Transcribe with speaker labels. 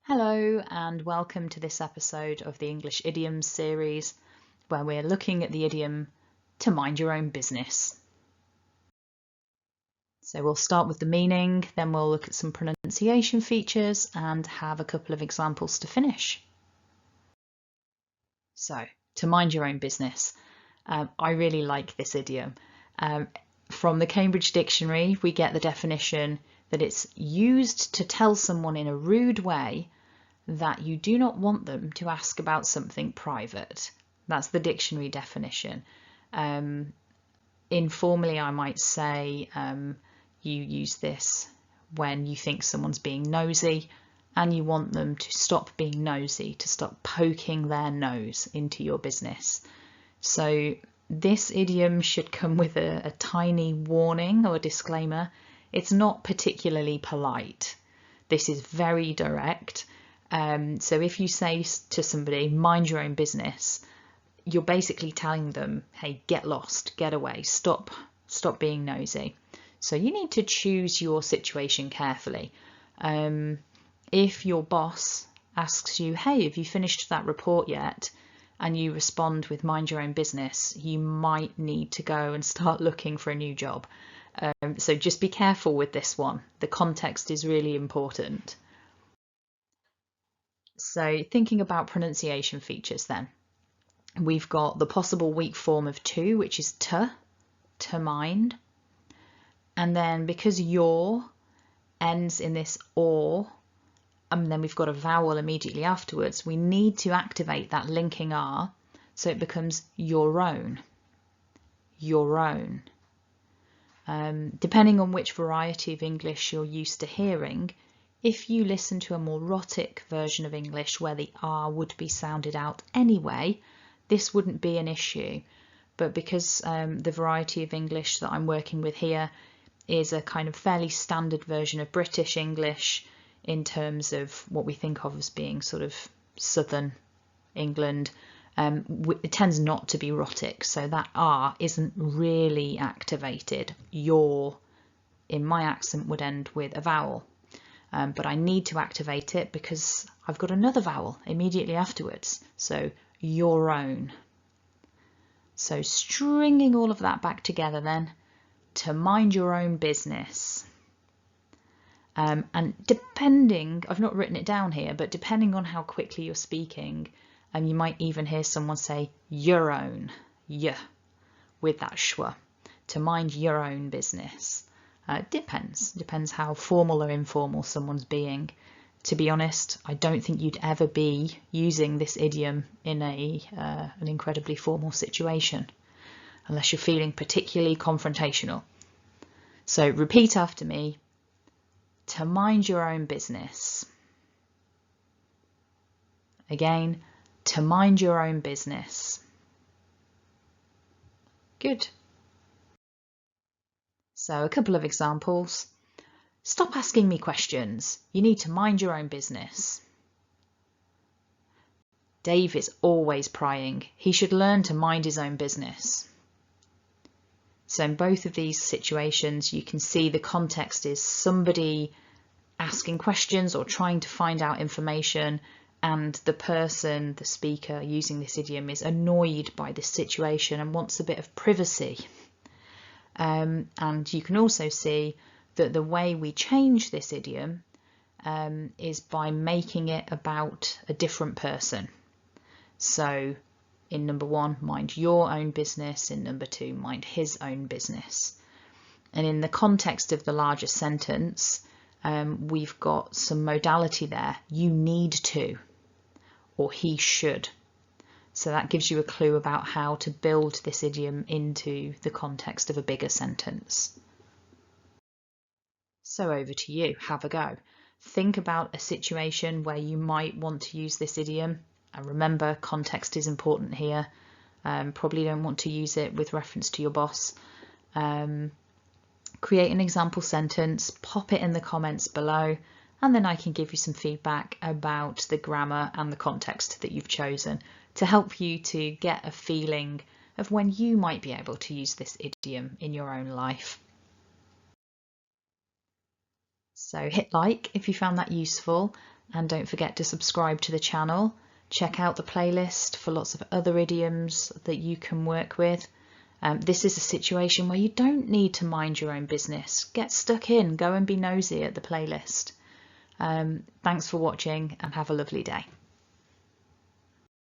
Speaker 1: Hello and welcome to this episode of the English Idioms series, where we're looking at the idiom to mind your own business. So we'll start with the meaning, then we'll look at some pronunciation features and have a couple of examples to finish. So, to mind your own business. I really like this idiom. From the Cambridge Dictionary, we get the definition that it's used to tell someone in a rude way that you do not want them to ask about something private. That's the dictionary definition. Informally, I might say you use this when you think someone's being nosy and you want them to stop being nosy, to stop poking their nose into your business. So this idiom should come with a tiny warning or disclaimer. It's not particularly polite. This is very direct. So if you say to somebody, mind your own business, you're basically telling them, hey, get lost, get away, stop being nosy. So you need to choose your situation carefully. If your boss asks you, hey, have you finished that report yet? And you respond with mind your own business, you might need to go and start looking for a new job. So just be careful with this one. The context is really important. So thinking about pronunciation features then, we've got the possible weak form of to, which is to mind. And then because your ends in this or, and then we've got a vowel immediately afterwards, we need to activate that linking R so it becomes your own. Your own. Depending on which variety of English you're used to hearing, if you listen to a more rhotic version of English where the R would be sounded out anyway, this wouldn't be an issue. But because the variety of English that I'm working with here is a kind of fairly standard version of British English in terms of what we think of as being sort of southern England, it tends not to be rhotic, so that R isn't really activated. Your, in my accent, would end with a vowel. But I need to activate it because I've got another vowel immediately afterwards. So your own. So stringing all of that back together then, to mind your own business. And depending, I've not written it down here, but depending on how quickly you're speaking, you might even hear someone say your own, with that schwa, to mind your own business. Depends how formal or informal someone's being. To be honest, I don't think you'd ever be using this idiom in an incredibly formal situation, unless you're feeling particularly confrontational. So repeat after me, to mind your own business. Again, to mind your own business. Good. So a couple of examples. Stop asking me questions. You need to mind your own business. Dave is always prying. He should learn to mind his own business. So in both of these situations, you can see the context is somebody asking questions or trying to find out information, and the person, the speaker using this idiom, is annoyed by this situation and wants a bit of privacy. And you can also see that the way we change this idiom is by making it about a different person. So in number one, mind your own business. In number two, mind his own business. And in the context of the larger sentence, we've got some modality there. You need to, or he should. So that gives you a clue about how to build this idiom into the context of a bigger sentence. So over to you, have a go. Think about a situation where you might want to use this idiom. And remember, context is important here. Probably don't want to use it with reference to your boss. Create an example sentence, pop it in the comments below, and then I can give you some feedback about the grammar and the context that you've chosen to help you to get a feeling of when you might be able to use this idiom in your own life. So hit like if you found that useful. and don't forget to subscribe to the channel. Check out the playlist for lots of other idioms that you can work with. This is a situation where you don't need to mind your own business. Get stuck in, go and be nosy at the playlist. Thanks for watching and have a lovely day.